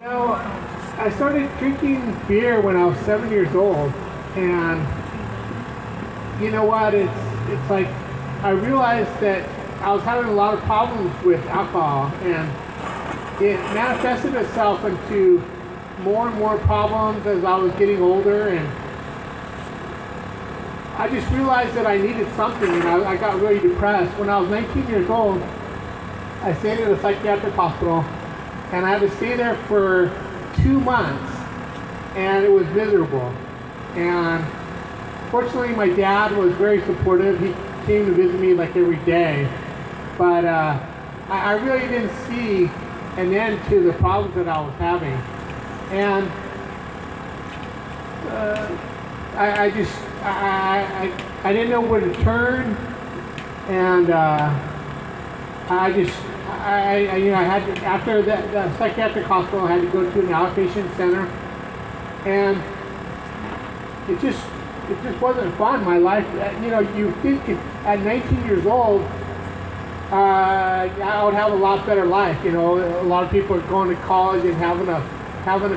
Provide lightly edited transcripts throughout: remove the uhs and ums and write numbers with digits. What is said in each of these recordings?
You know, I started drinking beer when I was 7 years old, and you know what? It's like I realized that I was having a lot of problems with alcohol, and it manifested itself into more and more problems as I was getting older, and I just realized that I needed something, and I got really depressed. When I was 19 years old, I stayed at a psychiatric hospital, and I had to stay there for 2 months, and it was miserable. And fortunately, my dad was very supportive. He came to visit me like every day, but I really didn't see an end to the problems that I was having. And I didn't know where to turn, and I had to, after the psychiatric hospital, I had to go to an outpatient center, and it just wasn't fun. My life, you think at 19 years old, I would have a lot better life. You know, a lot of people are going to college and having a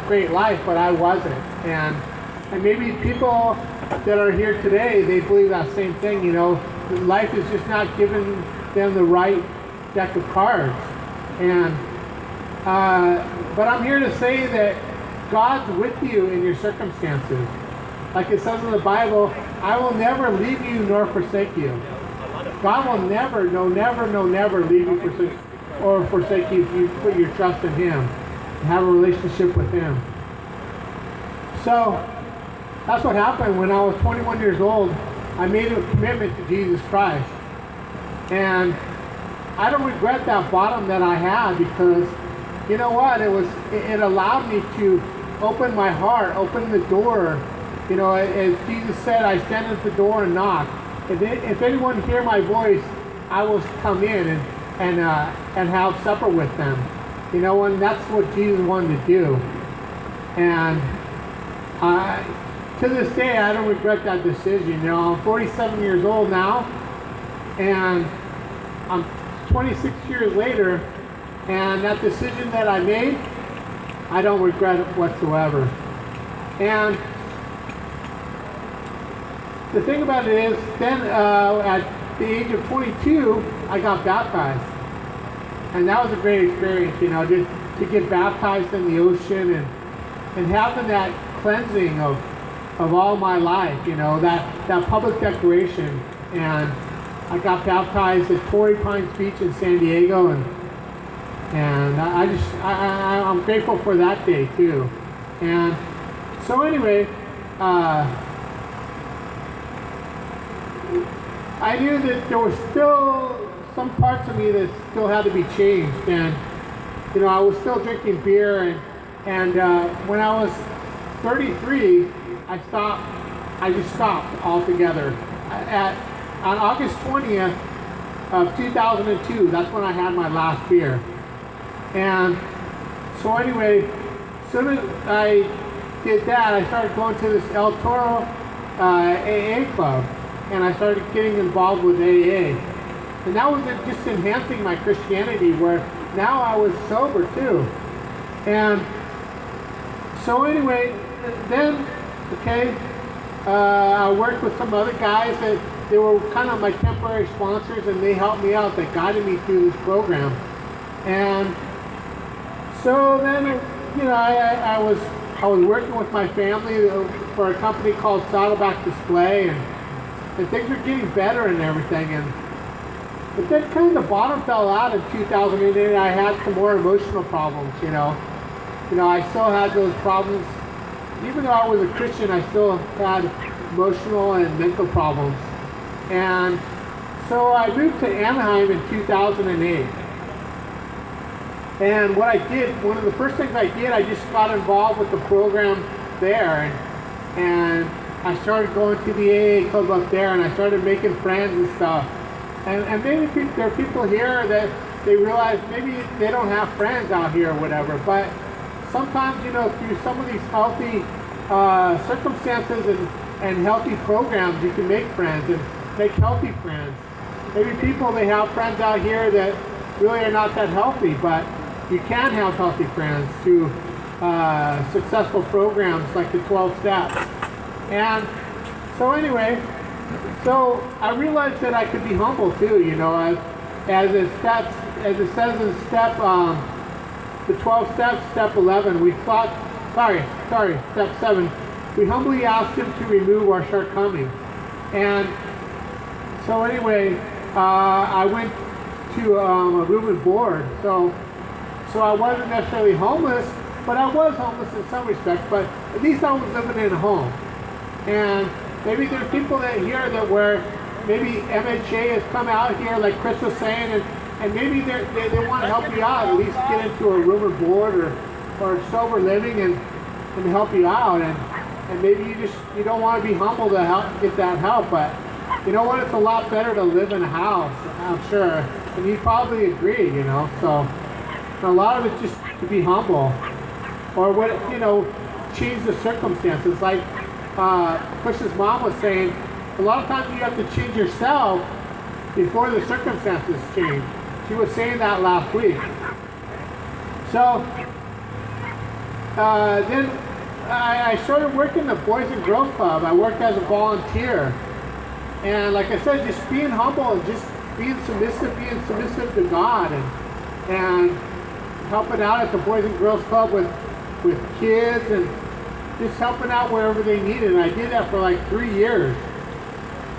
great life, but I wasn't. And maybe people that are here today, they believe that same thing. You know, life is just not giving them the right deck of cards. And but I'm here to say that God's with you in your circumstances. Like it says in the Bible, I will never leave you nor forsake you. God will never leave you or forsake you if you put your trust in Him and have a relationship with Him. So that's what happened when I was 21 years old. I made a commitment to Jesus Christ. And I don't regret that bottom that I had, because you know what? It allowed me to open my heart, open the door. You know, as Jesus said, I stand at the door and knock. If anyone hear my voice, I will come in and have supper with them. You know, and that's what Jesus wanted to do. And to this day, I don't regret that decision. You know, I'm 47 years old now, and I'm 26 years later, and that decision that I made, I don't regret it whatsoever. And the thing about it is, then at the age of 22, I got baptized. And that was a great experience, you know, just to get baptized in the ocean and having that cleansing of all my life, you know, that public declaration. And I got baptized at Torrey Pines Beach in San Diego, and I'm grateful for that day too. And so anyway, I knew that there was still some parts of me that still had to be changed, and you know, I was still drinking beer, and when I was 33, I just stopped altogether. On August 20th of 2002, that's when I had my last beer. And so anyway, as soon as I did that, I started going to this El Toro AA club, and I started getting involved with AA. And that was just enhancing my Christianity, where now I was sober too. And so anyway, then, I worked with some other guys that they were kind of my temporary sponsors, and they helped me out. They guided me through this program. And so then, you know, I was working with my family for a company called Saddleback Display, and things were getting better and everything. But then kind of the bottom fell out in 2008. I had some more emotional problems, you know. You know, I still had those problems. Even though I was a Christian, I still had emotional and mental problems. And so I moved to Anaheim in 2008. And what I did, one of the first things I did, I just got involved with the program there. And I started going to the AA club up there, and I started making friends and stuff. And maybe there are people here that they realize maybe they don't have friends out here or whatever. But sometimes, you know, through some of these healthy circumstances and healthy programs, you can make friends and make healthy friends. Maybe people, they have friends out here that really are not that healthy, but you can have healthy friends through successful programs like the 12 steps. And so anyway, so I realized that I could be humble too, you know, as it says in the 12 steps, step 11, step 7, we humbly asked him to remove our shortcomings. And so anyway, I went to a room and board, so I wasn't necessarily homeless, but I was homeless in some respects, but at least I was living in a home. And maybe there are people that here that where maybe MHA has come out here, like Chris was saying, and maybe they want to help you out, at least get into a room and board or sober living and help you out. And maybe you don't want to be humble to get that help, but you know what? It's a lot better to live in a house, I'm sure. And you probably agree, you know. So a lot of it's just to be humble, or what, you know, change the circumstances. Like Chris's mom was saying, a lot of times you have to change yourself before the circumstances change. She was saying that last week. So then I started working the Boys and Girls Club. I worked as a volunteer. And like I said, just being humble and just being submissive to God and helping out at the Boys and Girls Club with kids and just helping out wherever they needed. And I did that for like 3 years.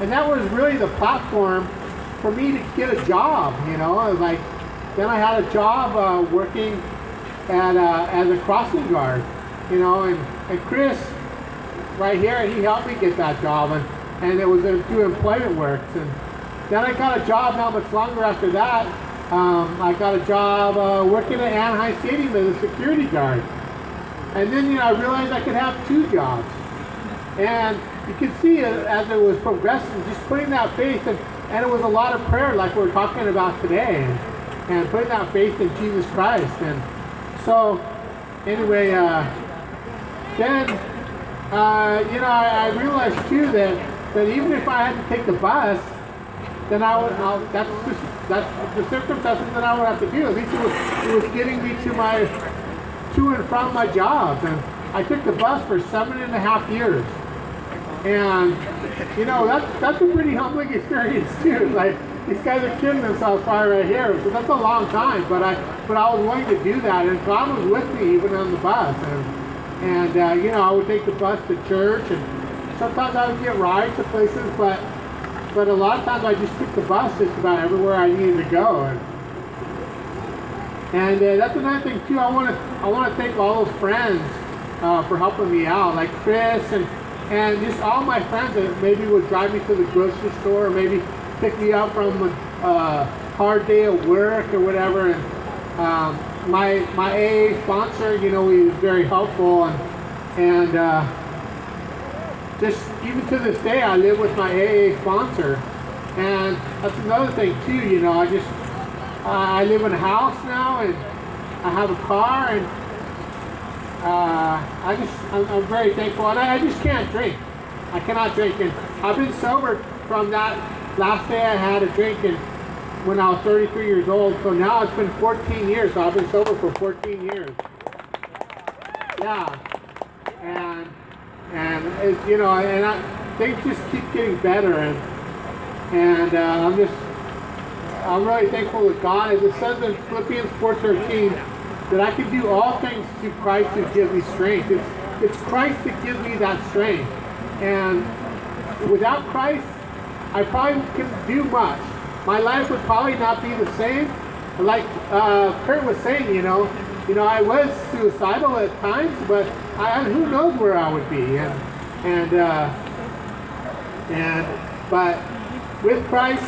And that was really the platform for me to get a job, you know. Like, then I had a job working as a crossing guard, you know, and Chris right here, he helped me get that job, and it was through Employment Works. And then I got a job not much longer after that. I got a job working at Anaheim Stadium as a security guard. And then, you know, I realized I could have 2 jobs. And you can see as it was progressing, just putting that faith, and it was a lot of prayer like we're talking about today, and putting that faith in Jesus Christ. And so, anyway, then, you know, I realized too that even if I had to take the bus, then that's the circumstances that I would have to do. At least it was getting me to and from my jobs. And I took the bus for 7.5 years. And, you know, that's a pretty humbling experience too. Like, these guys are kidding themselves probably right here. So that's a long time, but I was willing to do that. And God was with me even on the bus. And you know, I would take the bus to church, and sometimes I would get rides to places, but a lot of times I just took the bus just about everywhere I needed to go. And that's another thing too. I want to thank all those friends for helping me out, like Chris and just all my friends that maybe would drive me to the grocery store, or maybe pick me up from a hard day of work or whatever. And my AA sponsor, you know, he was very helpful, and just even to this day, I live with my AA sponsor. And that's another thing too, you know. I live in a house now, and I have a car, and I'm very thankful. And I just can't drink. I cannot drink. And I've been sober from that last day I had a drink when I was 33 years old. So now it's been 14 years. So I've been sober for 14 years. Yeah. And it's, you know, things just keep getting better. And I'm really thankful to God. As it says in Philippians 4:13, that I can do all things through Christ who gives me strength. It's Christ that gives me that strength. And without Christ, I probably couldn't do much. My life would probably not be the same. Like Kurt was saying, you know, I was suicidal at times, but who knows where I would be. But with Christ,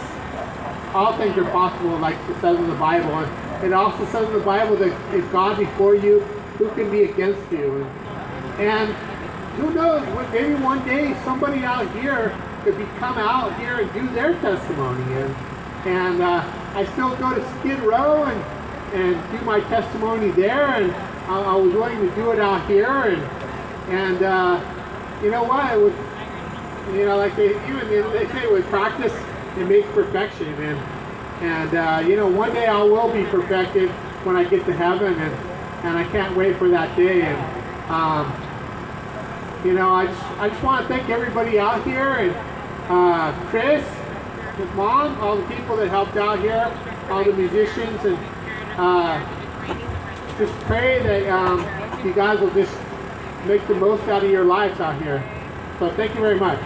all things are possible, like it says in the Bible. And it also says in the Bible that if God before you, who can be against you? And who knows, maybe one day somebody out here could come out here and do their testimony. And I still go to Skid Row and do my testimony there, and I was willing to do it out here. And you know what? It was, you know, like they say, with practice it makes perfection. And you know, one day I will be perfected when I get to heaven, and I can't wait for that day. And you know, I just want to thank everybody out here, and Chris, his mom, all the people that helped out here, all the musicians, and just pray that you guys will just make the most out of your lives out here. So thank you very much.